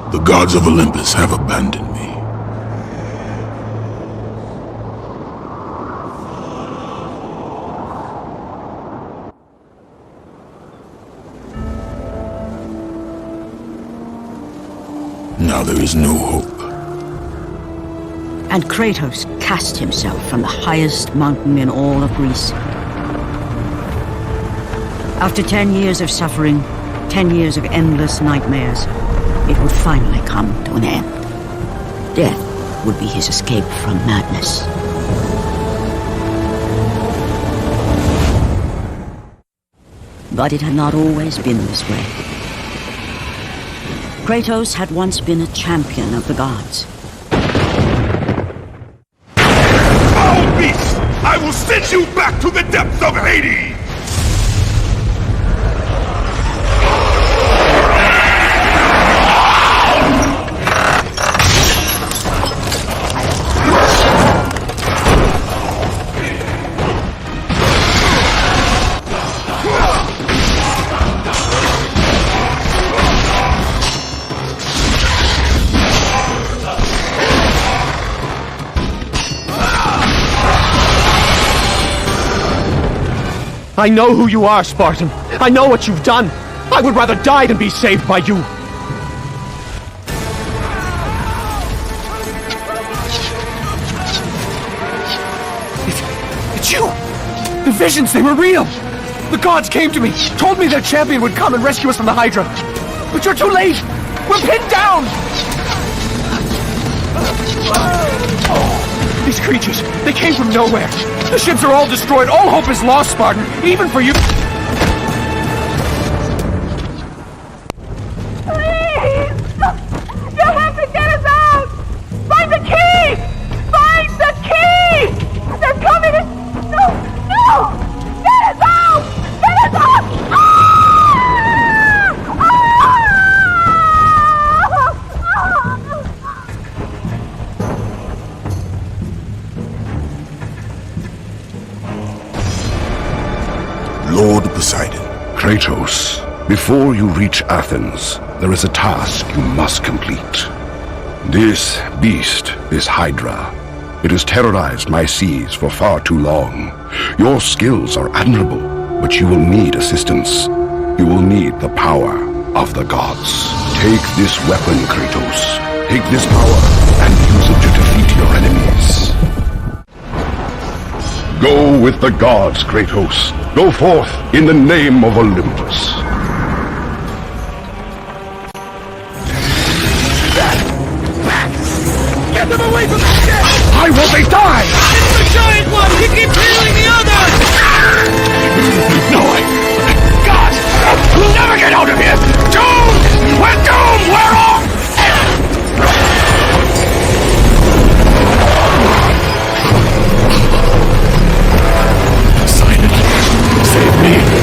The gods of Olympus have abandoned me. Now there is no hope. And Kratos cast himself from the highest mountain in all of Greece. After 10 years of suffering, 10 years of endless nightmares, it would finally come to an end. Death would be his escape from madness. But it had not always been this way. Kratos had once been a champion of the gods. Foul beast! I will send you back to the depths of Hades! I know who you are, Spartan. I know what you've done. I would rather die than be saved by you. It's you! The visions, they were real! The gods came to me, told me their champion would come and rescue us from the Hydra. But you're too late! We're pinned down! These creatures, they came from nowhere. The ships are all destroyed. All hope is lost, Spartan. Even for you. Please! You have to get us out! Find the key! Find the key! They're coming in! No! No! Get us out! Get us out! Lord Poseidon. Kratos, before you reach Athens, there is a task you must complete. This beast is Hydra. It has terrorized my seas for far too long. Your skills are admirable, but you will need assistance. You will need the power of the gods. Take this weapon, Kratos. Take this power and use it to defeat your enemies. Go with the gods, Kratos. Go forth in the name of Olympus. Get them away from the ship! Why won't they die? It's the giant one! He keeps healing the others! No, God! We'll never get out of here! Doomed! We're doomed! We're off! Save me.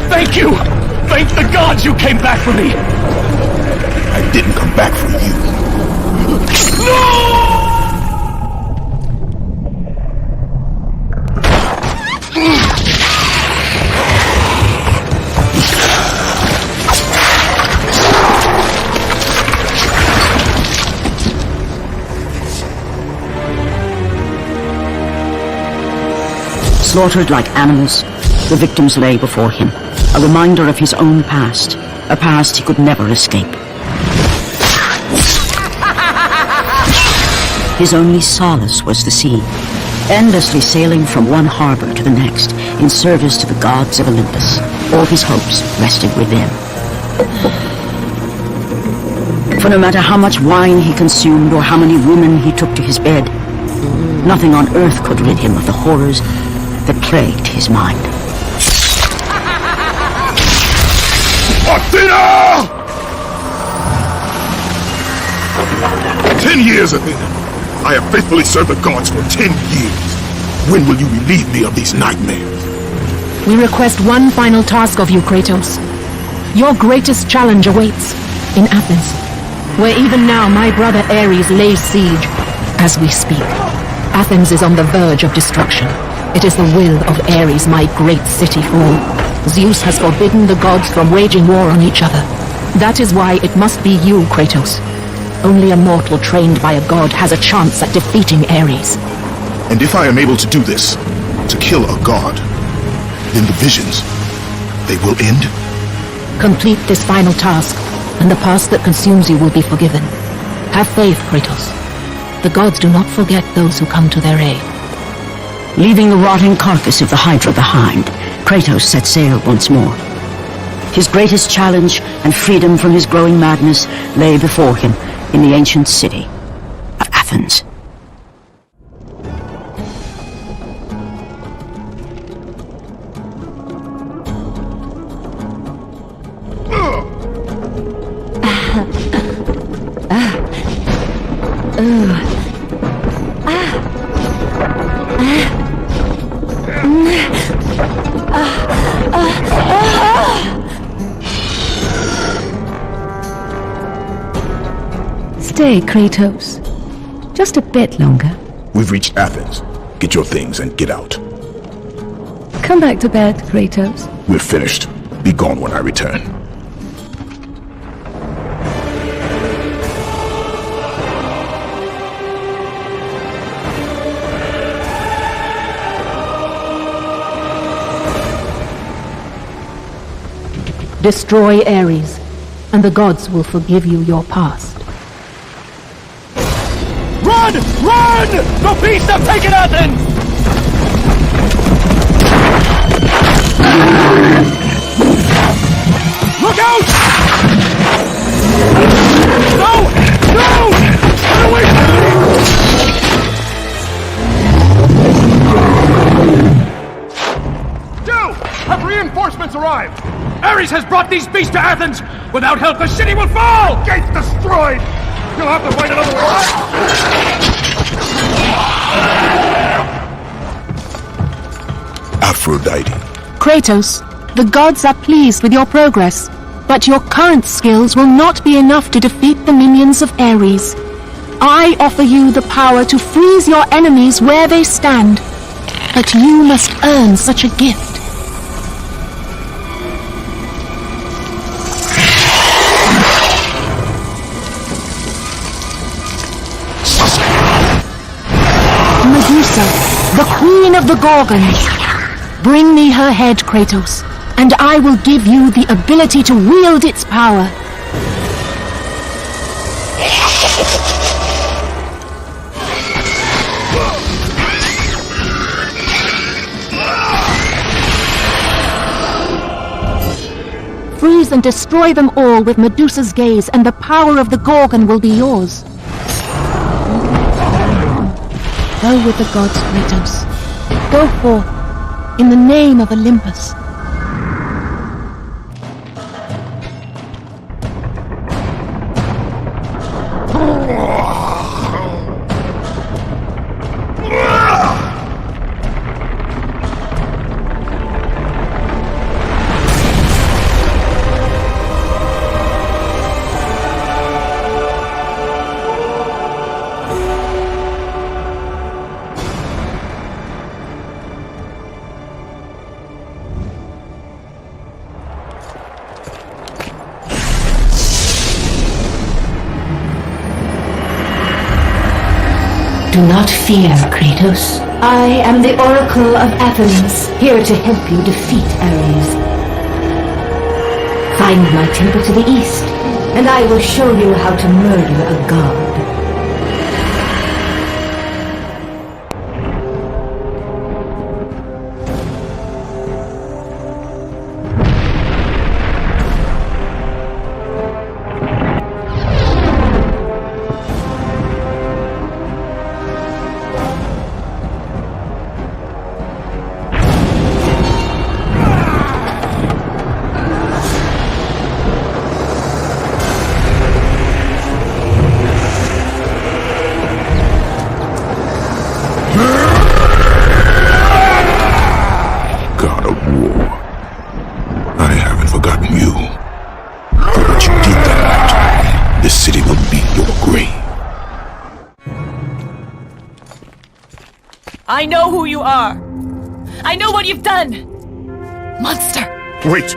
Thank you! Thank the gods you came back for me! I didn't come back for you. No! Slaughtered like animals, the victims lay before him, a reminder of his own past, a past he could never escape. His only solace was the sea, endlessly sailing from one harbor to the next in service to the gods of Olympus. All his hopes rested with them. For no matter how much wine he consumed or how many women he took to his bed, nothing on earth could rid him of the horrors that plagued his mind. Athena! 10 years, Athena. I have faithfully served the gods for 10 years. When will you relieve me of these nightmares? We request one final task of you, Kratos. Your greatest challenge awaits in Athens, where even now my brother Ares lays siege as we speak. Athens is on the verge of destruction. It is the will of Ares my great city fall. Zeus has forbidden the gods from waging war on each other. That is why it must be you, Kratos. Only a mortal trained by a god has a chance at defeating Ares. And if I am able to do this, to kill a god, then the visions, they will end? Complete this final task, and the past that consumes you will be forgiven. Have faith, Kratos. The gods do not forget those who come to their aid. Leaving the rotting carcass of the Hydra behind, Kratos set sail once more. His greatest challenge and freedom from his growing madness lay before him in the ancient city of Athens. Stay, Kratos. Just a bit longer. We've reached Athens. Get your things and get out. Come back to bed, Kratos. We're finished. Be gone when I return. Destroy Ares, and the gods will forgive you your past. Run! Run! The beasts have taken Athens! Look out! No! No! Get away from me! Joe! Have reinforcements arrived? Ares has brought these beasts to Athens! Without help, the city will fall! Gates destroyed! You'll have to find another way. Aphrodite. Kratos, the gods are pleased with your progress, but your current skills will not be enough to defeat the minions of Ares. I offer you the power to freeze your enemies where they stand, but you must earn such a gift. Medusa, the queen of the Gorgons. Bring me her head, Kratos, and I will give you the ability to wield its power. Freeze and destroy them all with Medusa's gaze, and the power of the Gorgon will be yours. Go with the gods, Kratos. Go forth, in the name of Olympus. Do not fear, Kratos. I am the Oracle of Athens, here to help you defeat Ares. Find my temple to the east, and I will show you how to murder a god. I know who you are. I know what you've done. Monster. Wait!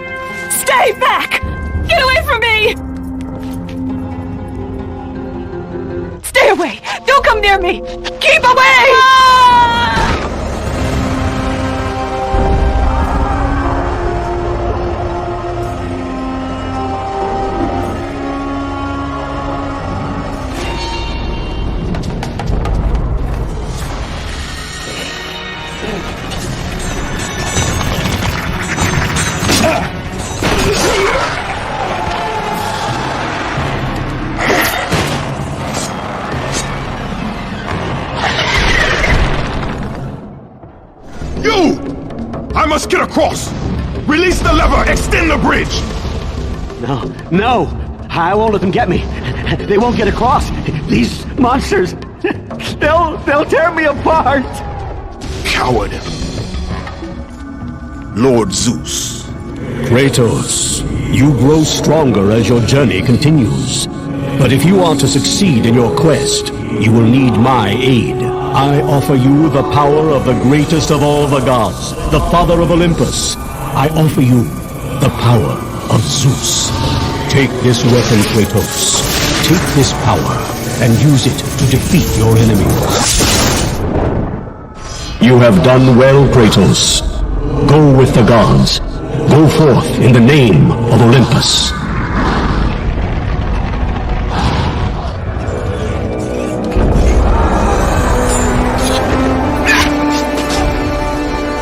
Stay back! Get away from me! Stay away! Don't come near me! Keep away! You! I must get across! Release the lever! Extend the bridge! No! I won't let them get me. They won't get across. These monsters, they'll tear me apart. Coward. Lord Zeus. Kratos, you grow stronger as your journey continues. But if you are to succeed in your quest, you will need my aid. I offer you the power of the greatest of all the gods, the father of Olympus. I offer you the power of Zeus. Take this weapon, Kratos. Take this power and use it to defeat your enemies. You have done well, Kratos. Go with the gods. Go forth in the name of Olympus.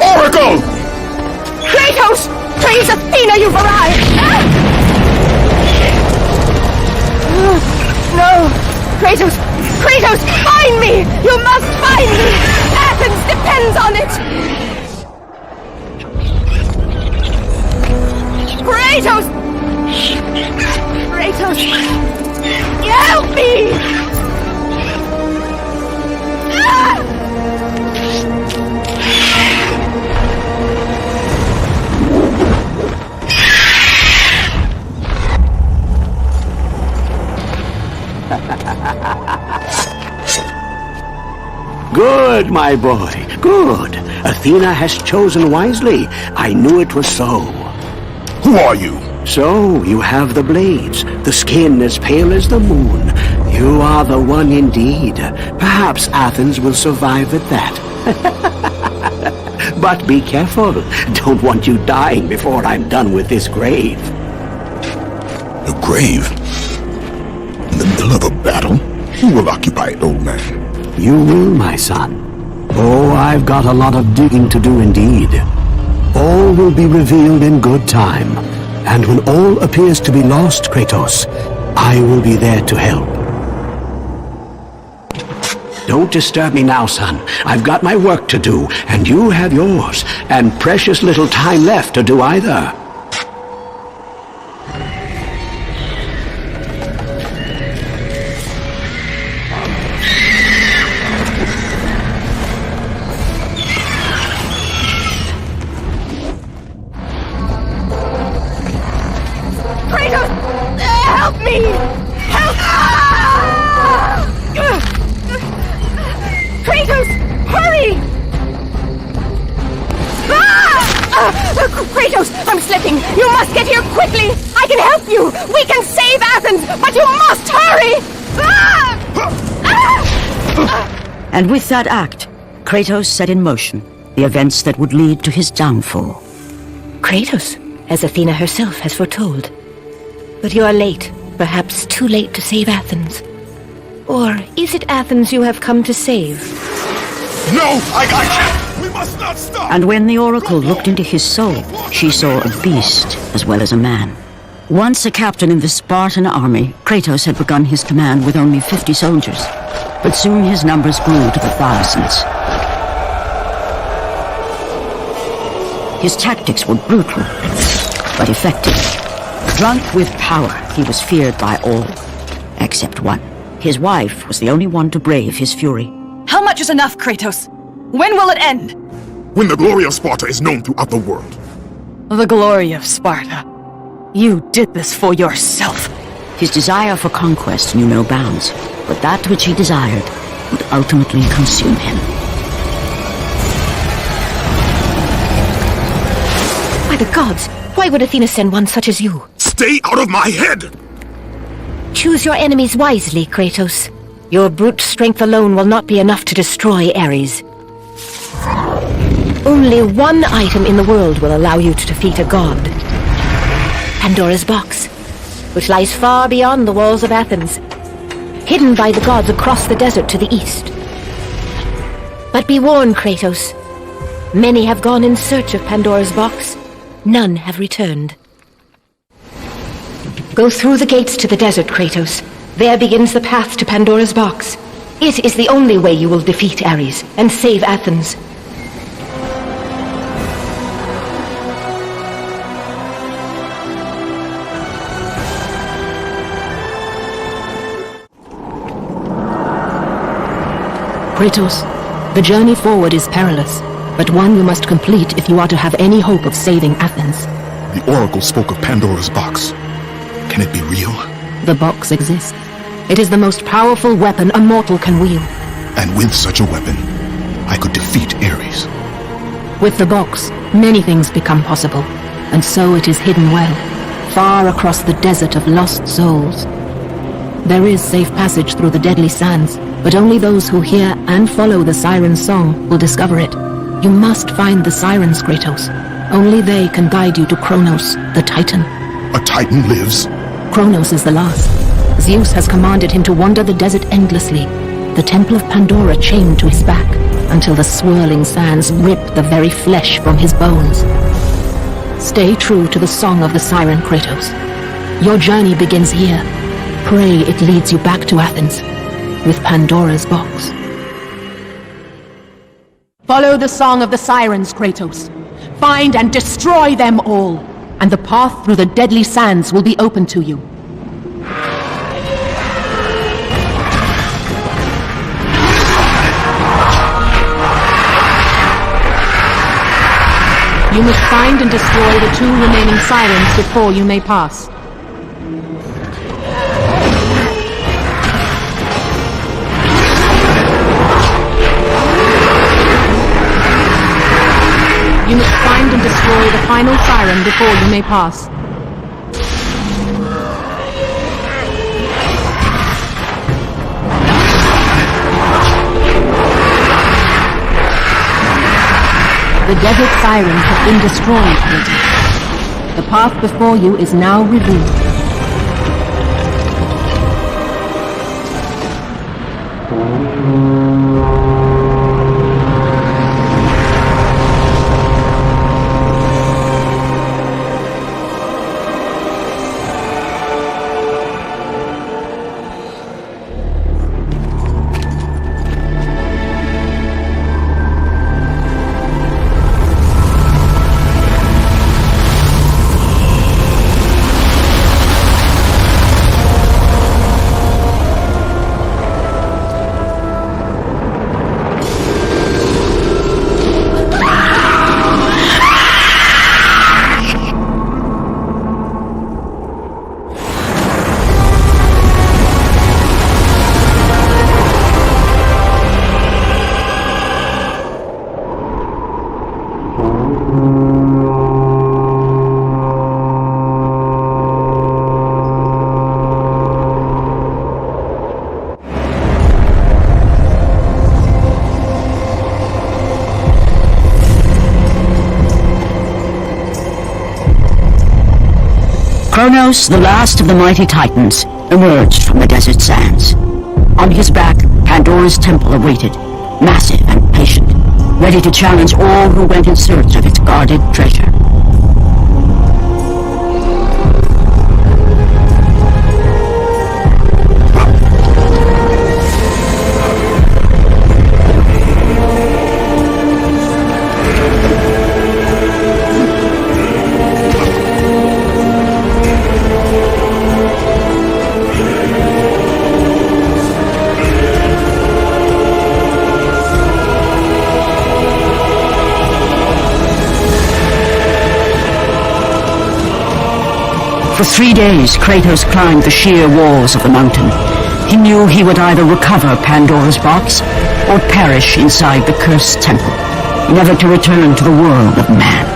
Oracle! Kratos! Praise Athena, you've arrived! No! Kratos! Kratos! Find me! You must find me! Athens depends on it! Kratos! Kratos! Help me! Ah! Good, my boy, good. Athena has chosen wisely. I knew it was so. Who are you? So, you have the blades, the skin as pale as the moon. You are the one indeed. Perhaps Athens will survive at that. But be careful. Don't want you dying before I'm done with this grave. A grave? In the middle of a battle? Who will occupy it, old man? You will, my son. Oh, I've got a lot of digging to do indeed. All will be revealed in good time. And when all appears to be lost, Kratos, I will be there to help. Don't disturb me now, son. I've got my work to do, and you have yours, and precious little time left to do either. Kratos, I'm slipping! You must get here quickly! I can help you! We can save Athens, but you must hurry! And with that act, Kratos set in motion the events that would lead to his downfall. Kratos, as Athena herself has foretold. But you are late, perhaps too late to save Athens. Or is it Athens you have come to save? No! I can't! We must not stop! And when the Oracle looked into his soul, she saw a beast as well as a man. Once a captain in the Spartan army, Kratos had begun his command with only 50 soldiers. But soon his numbers grew to the thousands. His tactics were brutal, but effective. Drunk with power, he was feared by all, except one. His wife was the only one to brave his fury. How much is enough, Kratos? When will it end? When the glory of Sparta is known throughout the world. The glory of Sparta. You did this for yourself. His desire for conquest knew no bounds, but that which he desired would ultimately consume him. By the gods, why would Athena send one such as you? Stay out of my head! Choose your enemies wisely, Kratos. Your brute strength alone will not be enough to destroy Ares. Only one item in the world will allow you to defeat a god. Pandora's box, which lies far beyond the walls of Athens, hidden by the gods across the desert to the east. But be warned, Kratos. Many have gone in search of Pandora's box. None have returned. Go through the gates to the desert, Kratos. There begins the path to Pandora's box. It is the only way you will defeat Ares and save Athens. Kratos, the journey forward is perilous, but one you must complete if you are to have any hope of saving Athens. The Oracle spoke of Pandora's box. Can it be real? The box exists. It is the most powerful weapon a mortal can wield. And with such a weapon, I could defeat Ares. With the box, many things become possible, and so it is hidden well, far across the desert of lost souls. There is safe passage through the deadly sands, but only those who hear and follow the siren's song will discover it. You must find the sirens, Kratos. Only they can guide you to Kronos, the Titan. A Titan lives? Kronos is the last. Zeus has commanded him to wander the desert endlessly, the temple of Pandora chained to his back, until the swirling sands rip the very flesh from his bones. Stay true to the song of the siren, Kratos. Your journey begins here. Pray it leads you back to Athens, with Pandora's box. Follow the song of the sirens, Kratos. Find and destroy them all, and the path through the deadly sands will be open to you. You must find and destroy the 2 remaining sirens before you may pass. You must find and destroy the final siren before you may pass. The desert sirens have been destroyed, Kratos. The path before you is now revealed. Kronos, the last of the mighty Titans, emerged from the desert sands. On his back, Pandora's temple awaited, massive and patient, ready to challenge all who went in search of its guarded treasure. For 3 days, Kratos climbed the sheer walls of the mountain. He knew he would either recover Pandora's box or perish inside the cursed temple, never to return to the world of man.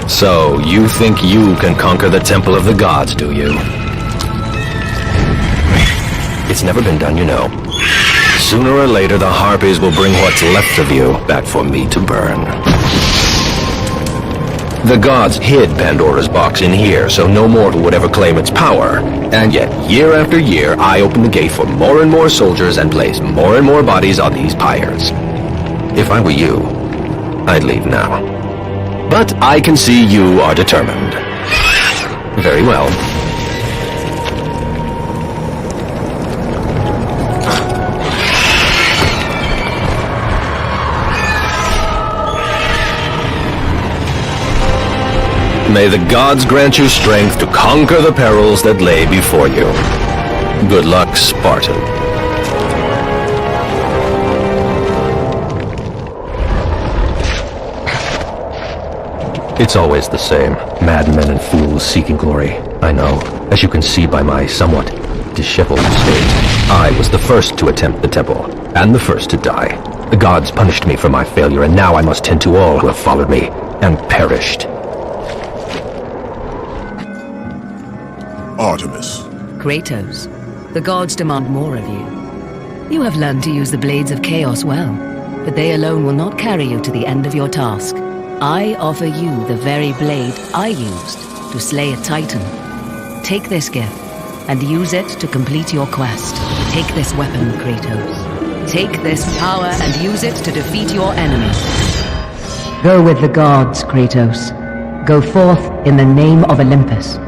So, you think you can conquer the Temple of the Gods, do you? It's never been done, you know. Sooner or later, the Harpies will bring what's left of you back for me to burn. The gods hid Pandora's box in here, so no mortal would ever claim its power. And yet, year after year, I open the gate for more and more soldiers and place more and more bodies on these pyres. If I were you, I'd leave now. But I can see you are determined. Very well. May the gods grant you strength to conquer the perils that lay before you. Good luck, Spartan. It's always the same. Madmen and fools seeking glory. I know. As you can see by my somewhat disheveled state, I was the first to attempt the temple, and the first to die. The gods punished me for my failure, and now I must tend to all who have followed me, and perished. Artemis. Kratos, the gods demand more of you. You have learned to use the Blades of Chaos well, but they alone will not carry you to the end of your task. I offer you the very blade I used to slay a Titan. Take this gift, and use it to complete your quest. Take this weapon, Kratos. Take this power and use it to defeat your enemy. Go with the gods, Kratos. Go forth in the name of Olympus.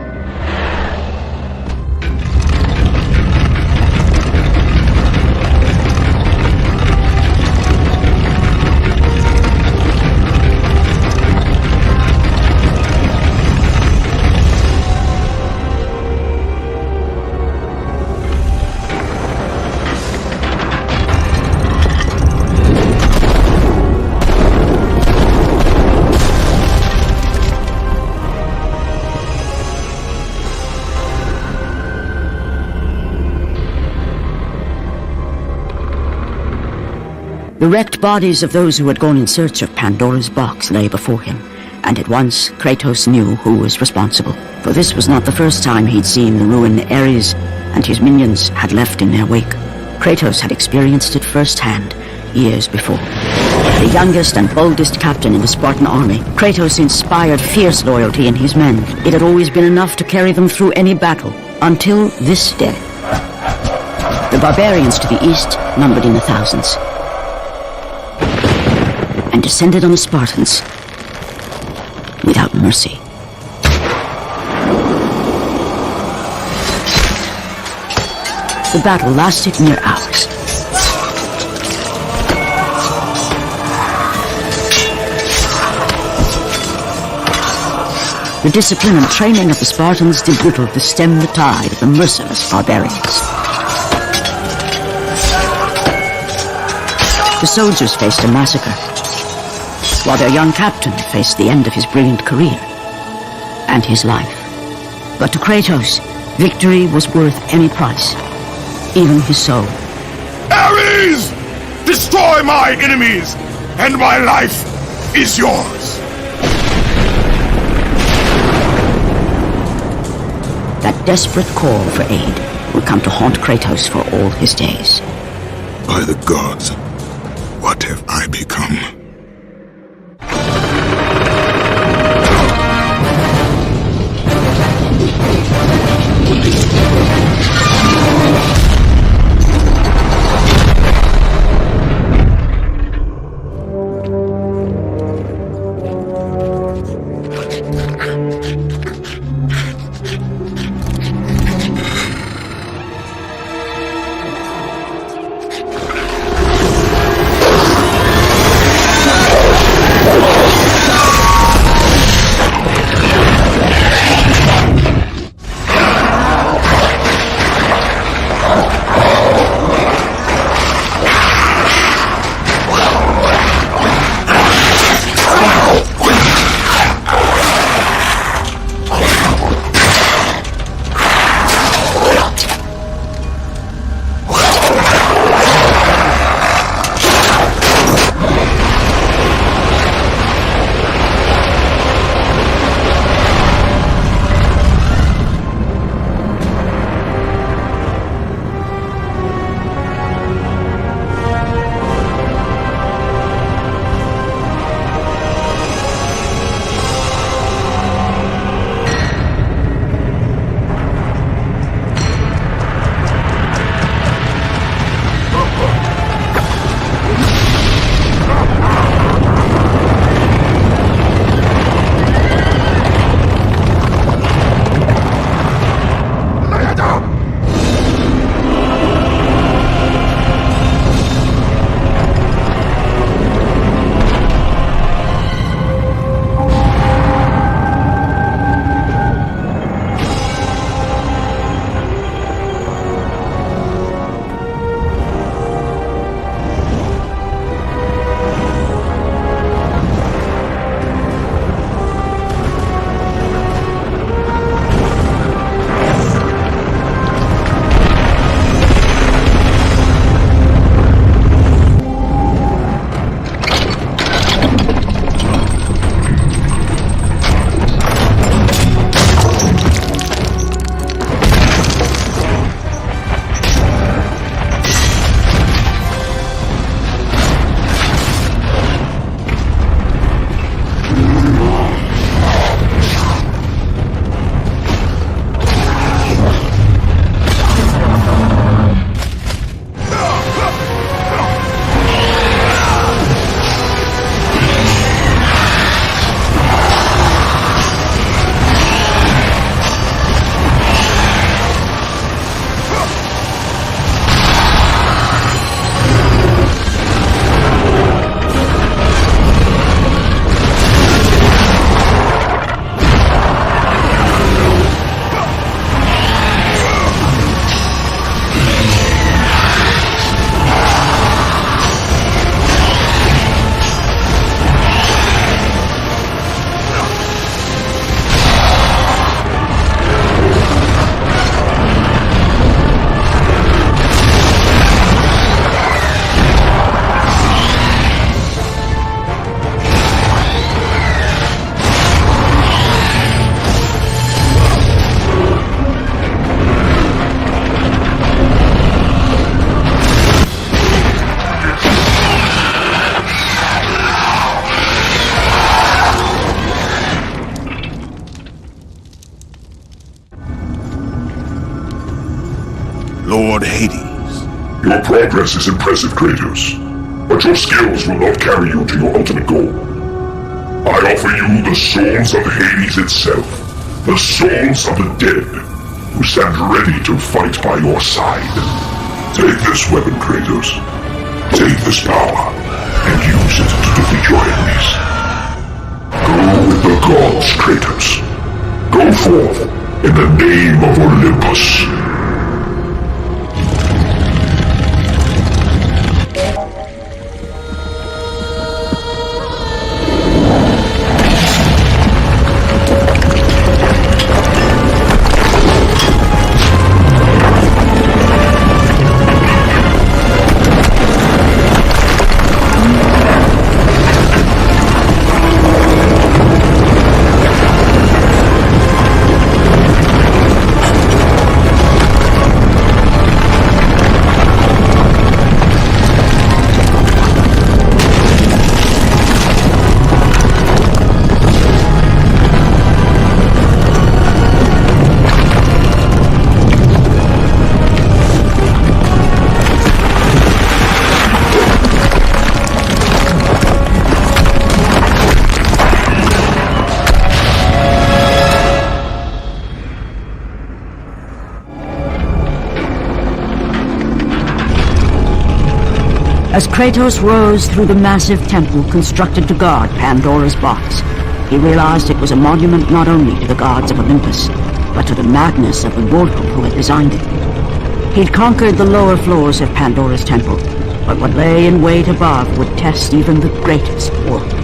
The wrecked bodies of those who had gone in search of Pandora's box lay before him, and at once Kratos knew who was responsible. For this was not the first time he'd seen the ruin Ares and his minions had left in their wake. Kratos had experienced it firsthand years before. The youngest and boldest captain in the Spartan army, Kratos inspired fierce loyalty in his men. It had always been enough to carry them through any battle, until this day. The barbarians to the east numbered in the thousands, and descended on the Spartans without mercy. The battle lasted mere hours. The discipline and training of the Spartans did little to stem the tide of the merciless barbarians. The soldiers faced a massacre, while their young captain faced the end of his brilliant career and his life. But to Kratos, victory was worth any price, even his soul. Ares! Ares! Destroy my enemies, and my life is yours! That desperate call for aid will come to haunt Kratos for all his days. By the gods, what have I become? Lord Hades. Your progress is impressive, Kratos, but your skills will not carry you to your ultimate goal. I offer you the souls of Hades itself, the souls of the dead, who stand ready to fight by your side. Take this weapon, Kratos. Take this power, and use it to defeat your enemies. Go with the gods, Kratos. Go forth in the name of Olympus. As Kratos rose through the massive temple constructed to guard Pandora's box, he realized it was a monument not only to the gods of Olympus, but to the madness of the mortal who had designed it. He'd conquered the lower floors of Pandora's temple, but what lay in wait above would test even the greatest warrior.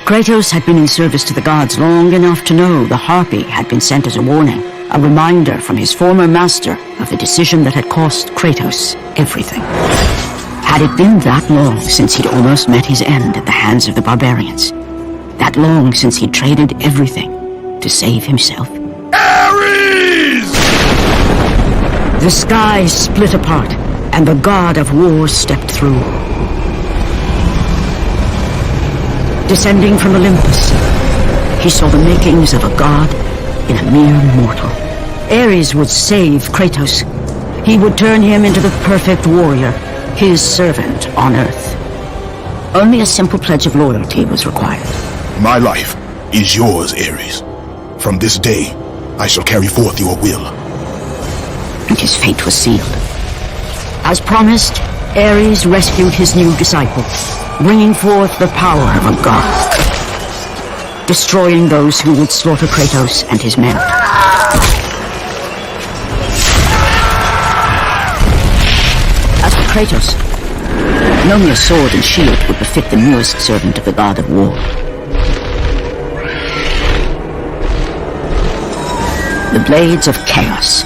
Kratos had been in service to the gods long enough to know the Harpy had been sent as a warning, a reminder from his former master of the decision that had cost Kratos everything. Had it been that long since he'd almost met his end at the hands of the barbarians? That long since he'd traded everything to save himself? Ares! The sky split apart, and the god of war stepped through. Descending from Olympus, he saw the makings of a god in a mere mortal. Ares would save Kratos. He would turn him into the perfect warrior, his servant on Earth. Only a simple pledge of loyalty was required. My life is yours, Ares. From this day, I shall carry forth your will. And his fate was sealed. As promised, Ares rescued his new disciple, bringing forth the power of a god, destroying those who would slaughter Kratos and his men. As for Kratos, no mere sword and shield would befit the newest servant of the god of war. The blades of chaos,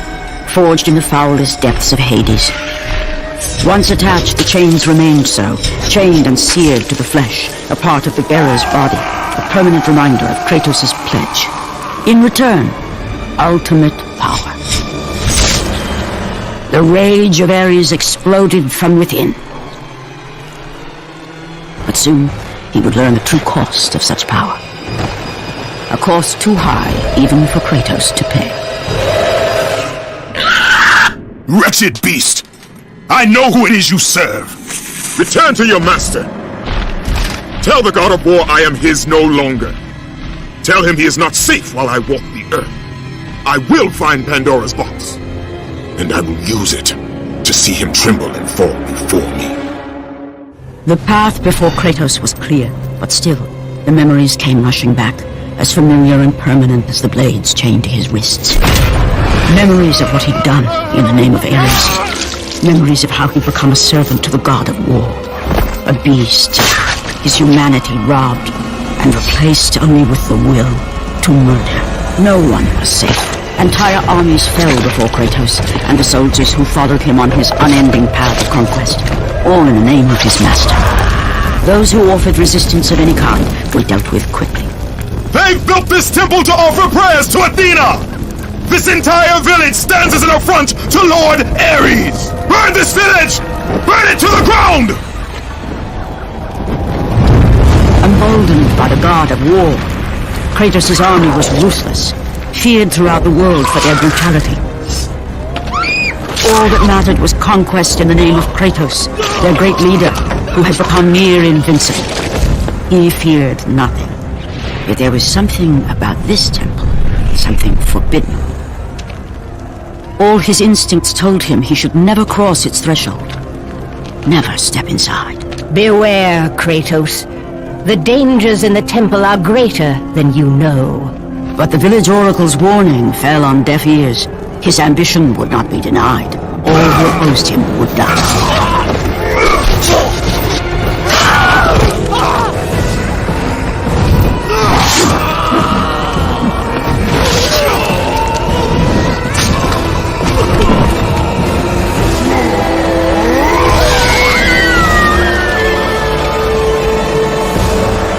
forged in the foulest depths of Hades. Once attached, the chains remained so, chained and seared to the flesh, a part of the bearer's body, a permanent reminder of Kratos' pledge. In return, ultimate power. The rage of Ares exploded from within. But soon, he would learn the true cost of such power. A cost too high even for Kratos to pay. Wretched beast! I know who it is you serve! Return to your master! Tell the god of war I am his no longer. Tell him he is not safe while I walk the earth. I will find Pandora's box, and I will use it to see him tremble and fall before me. The path before Kratos was clear, but still, the memories came rushing back, as familiar and permanent as the blades chained to his wrists. Memories of what he'd done in the name of Ares. Memories of how he'd become a servant to the god of war. A beast, his humanity robbed and replaced only with the will to murder. No one was safe. Entire armies fell before Kratos and the soldiers who followed him on his unending path of conquest, all in the name of his master. Those who offered resistance of any kind were dealt with quickly. They've built this temple to offer prayers to Athena! This entire village stands as an affront to Lord Ares! Burn this village! Burn it to the ground! Emboldened by the god of war, Kratos' army was ruthless, feared throughout the world for their brutality. All that mattered was conquest in the name of Kratos, their great leader, who had become near invincible. He feared nothing. Yet there was something about this temple, something forbidden. All his instincts told him he should never cross its threshold. Never step inside. Beware, Kratos. The dangers in the temple are greater than you know. But the village oracle's warning fell on deaf ears. His ambition would not be denied. All who opposed him would die.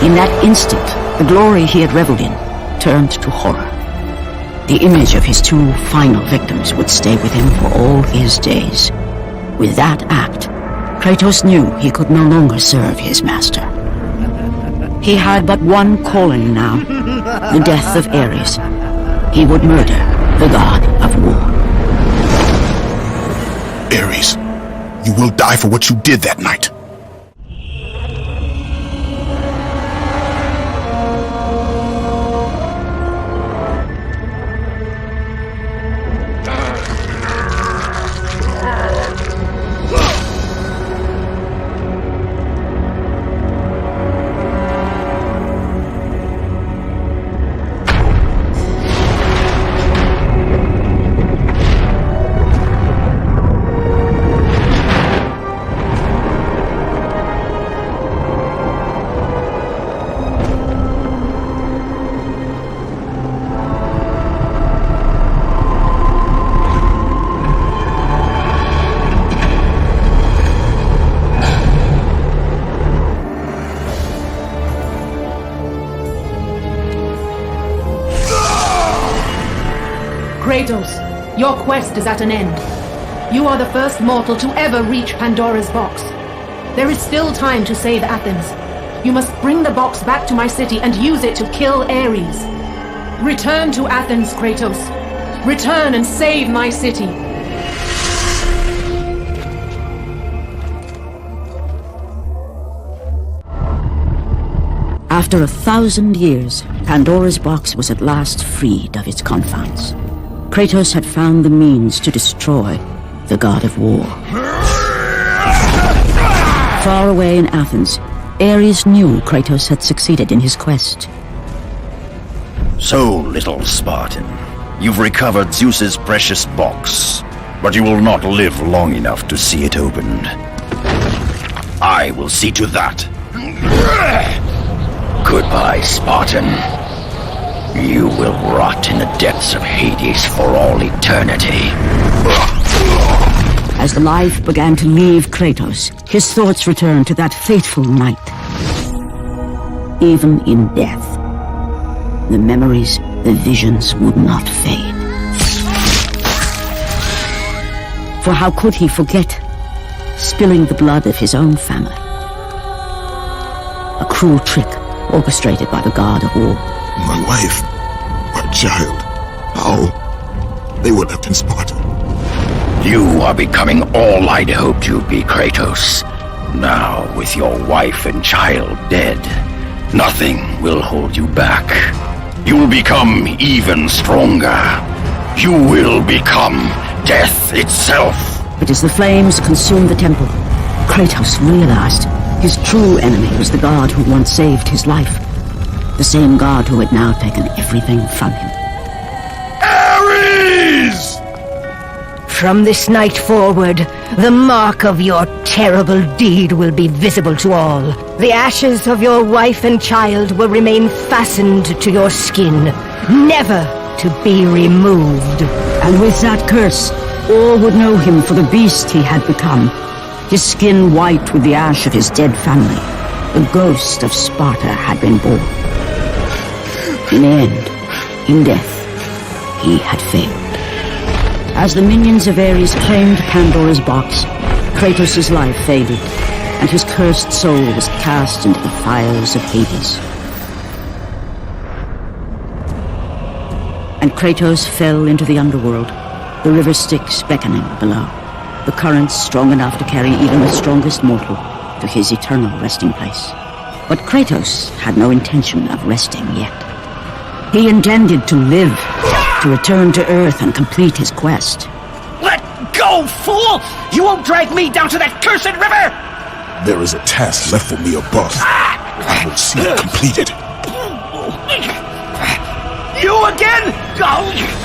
In that instant, the glory he had reveled in turned to horror. The image of his two final victims would stay with him for all his days. With that act, Kratos knew he could no longer serve his master. He had but one calling now, the death of Ares. He would murder the god of war. Ares, you will die for what you did that night. Kratos, your quest is at an end. You are the first mortal to ever reach Pandora's box. There is still time to save Athens. You must bring the box back to my city and use it to kill Ares. Return to Athens, Kratos. Return and save my city. After 1,000 years, Pandora's box was at last freed of its confines. Kratos had found the means to destroy the god of war. Far away in Athens, Ares knew Kratos had succeeded in his quest. So, little Spartan, you've recovered Zeus's precious box, but you will not live long enough to see it opened. I will see to that. Goodbye, Spartan. You will rot in the depths of Hades for all eternity. As life began to leave Kratos, his thoughts returned to that fateful night. Even in death, the memories, the visions would not fade. For how could he forget spilling the blood of his own family? A cruel trick orchestrated by the god of war. My wife, my child, how? They would have been Sparta. You are becoming all I'd hoped you'd be, Kratos. Now, with your wife and child dead, nothing will hold you back. You will become even stronger. You will become death itself. But as the flames consumed the temple, Kratos realized his true enemy was the god who once saved his life. The same god who had now taken everything from him. Ares! From this night forward, the mark of your terrible deed will be visible to all. The ashes of your wife and child will remain fastened to your skin, never to be removed. And with that curse, all would know him for the beast he had become. His skin white with the ash of his dead family. The ghost of Sparta had been born. In the end, in death, he had failed. As the minions of Ares claimed Pandora's box, Kratos' life faded, and his cursed soul was cast into the fires of Hades. And Kratos fell into the underworld, the river Styx beckoning below, the currents strong enough to carry even the strongest mortal to his eternal resting place. But Kratos had no intention of resting yet. He intended to live, to return to Earth and complete his quest. Let go, fool! You won't drag me down to that cursed river! There is a task left for me above. I will see it completed. You again? Go!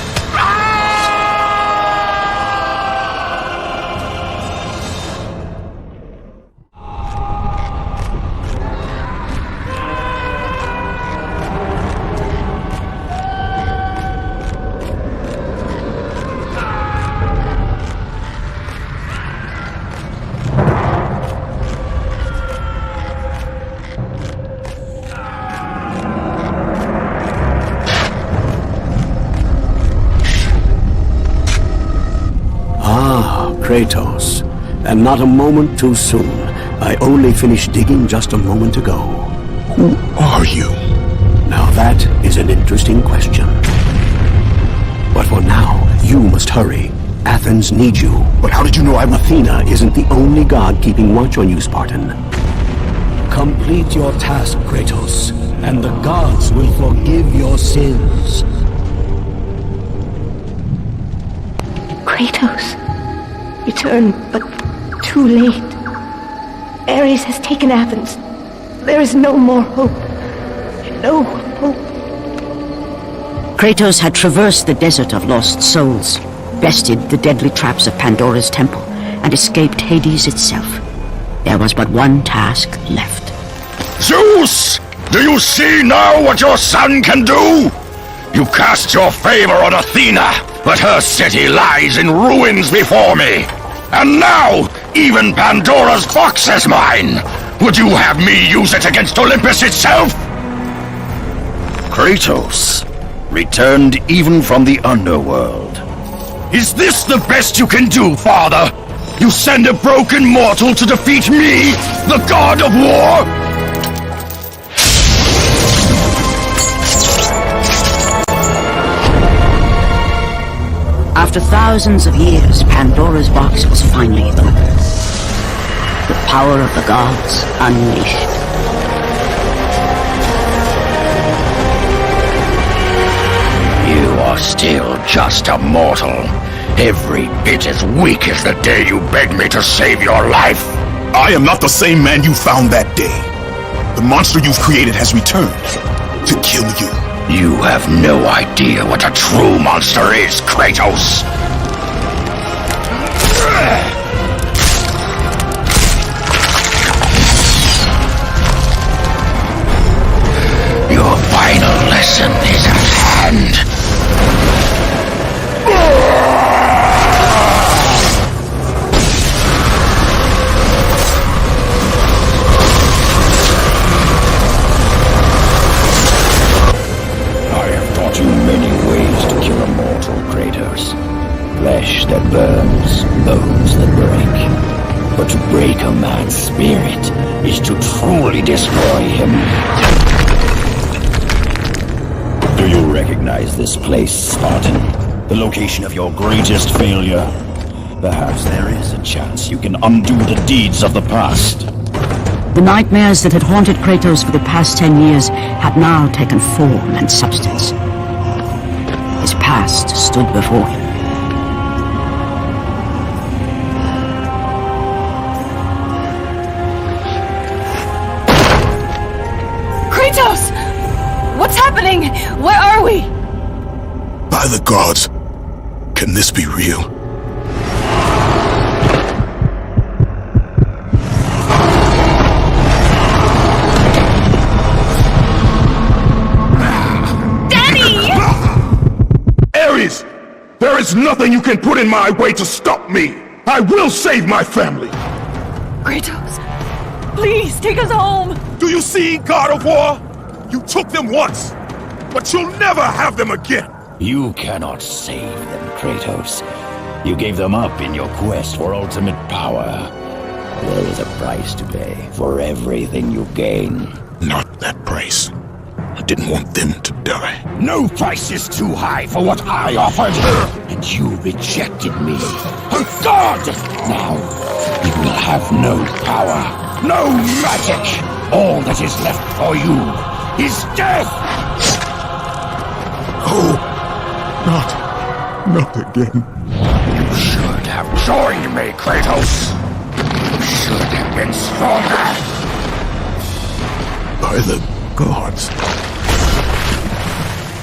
Kratos, and not a moment too soon. I only finished digging just a moment ago. Who are you? Now that is an interesting question. But for now, you must hurry. Athens needs you. But how did you know I'm Athena isn't the only god keeping watch on you, Spartan. Complete your task, Kratos, and the gods will forgive your sins. Kratos, return, but too late. Ares has taken Athens. There is no more hope. No hope. Kratos had traversed the desert of lost souls, bested the deadly traps of Pandora's temple, and escaped Hades itself. There was but one task left. Zeus! Do you see now what your son can do? You cast your favor on Athena, but her city lies in ruins before me. And now, even Pandora's box is mine. Would you have me use it against Olympus itself? Kratos, returned even from the underworld. Is this the best you can do, father? You send a broken mortal to defeat me, the god of war? After thousands of years, Pandora's box was finally opened. The power of the gods unleashed. You are still just a mortal. Every bit as weak as the day you begged me to save your life. I am not the same man you found that day. The monster you've created has returned to kill you. You have no idea what a true monster is, Kratos. Your final lesson is at hand. You many ways to kill a mortal, Kratos. Flesh that burns, bones that break. But to break a man's spirit is to truly destroy him. Do you recognize this place, Spartan? The location of your greatest failure? Perhaps there is a chance you can undo the deeds of the past. The nightmares that had haunted Kratos for the past 10 years had now taken form and substance. His past stood before him. Kratos! What's happening? Where are we? By the gods, can this be real? There is nothing you can put in my way to stop me! I will save my family! Kratos, please take us home! Do you see, God of War? You took them once, but you'll never have them again! You cannot save them, Kratos. You gave them up in your quest for ultimate power. There is a price to pay for everything you gain. Not that price. I didn't want them to die. No price is too high for what I offered! And you rejected me. Oh God! Now, you will have no power, no magic! All that is left for you is death! Oh, not again. You should have joined me, Kratos! You should have been stronger! By the gods.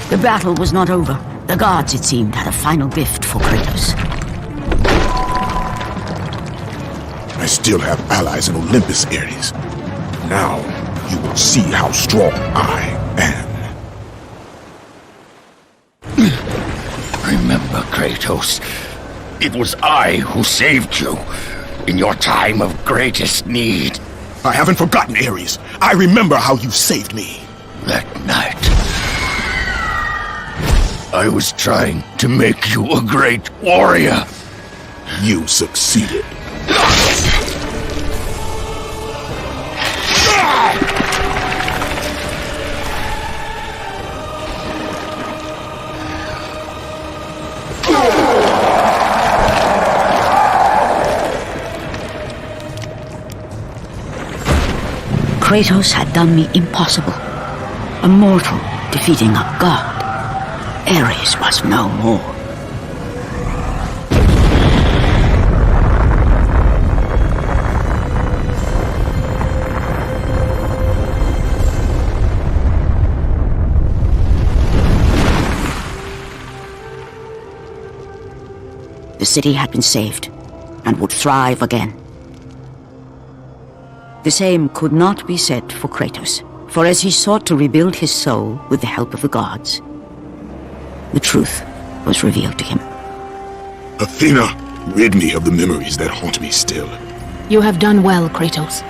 The battle was not over. The gods, it seemed, had a final gift for Kratos. I still have allies in Olympus, Ares. Now, you will see how strong I am. Remember, Kratos, it was I who saved you in your time of greatest need. I haven't forgotten, Ares. I remember how you saved me. That night, I was trying to make you a great warrior. You succeeded. Kratos had done me impossible. A mortal defeating a god. Ares was no more. The city had been saved and would thrive again. The same could not be said for Kratos, for as he sought to rebuild his soul with the help of the gods, the truth was revealed to him. Athena, rid me of the memories that haunt me still. You have done well, Kratos.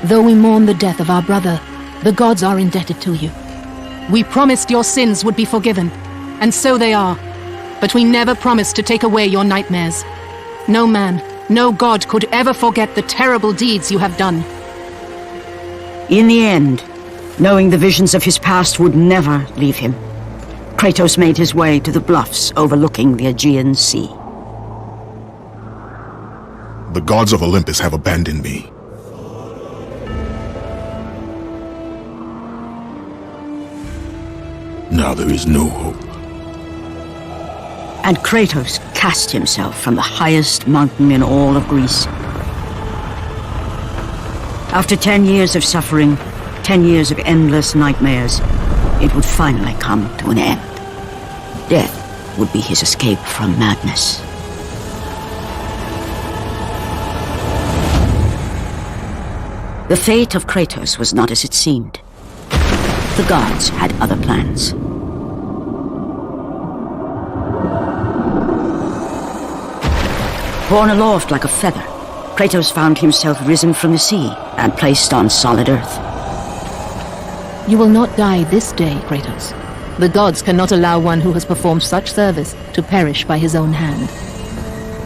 Though we mourn the death of our brother, the gods are indebted to you. We promised your sins would be forgiven, and so they are. But we never promised to take away your nightmares. No man, no god could ever forget the terrible deeds you have done. In the end, knowing the visions of his past would never leave him, Kratos made his way to the bluffs overlooking the Aegean Sea. The gods of Olympus have abandoned me. Now there is no hope. And Kratos cast himself from the highest mountain in all of Greece. After 10 years of suffering, 10 years of endless nightmares, it would finally come to an end. Death would be his escape from madness. The fate of Kratos was not as it seemed. The gods had other plans. Borne aloft like a feather, Kratos found himself risen from the sea and placed on solid earth. You will not die this day, Kratos. The gods cannot allow one who has performed such service to perish by his own hand.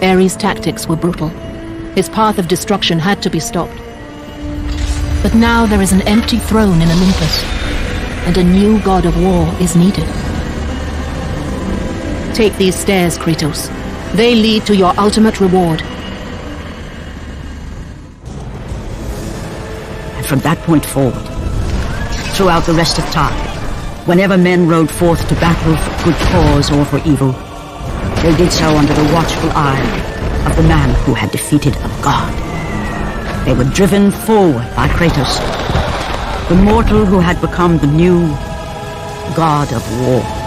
Ares' tactics were brutal. His path of destruction had to be stopped. But now there is an empty throne in Olympus, and a new god of war is needed. Take these stairs, Kratos. They lead to your ultimate reward. And from that point forward, throughout the rest of time, whenever men rode forth to battle for good cause or for evil, they did so under the watchful eye of the man who had defeated a god. They were driven forward by Kratos, the mortal who had become the new god of war.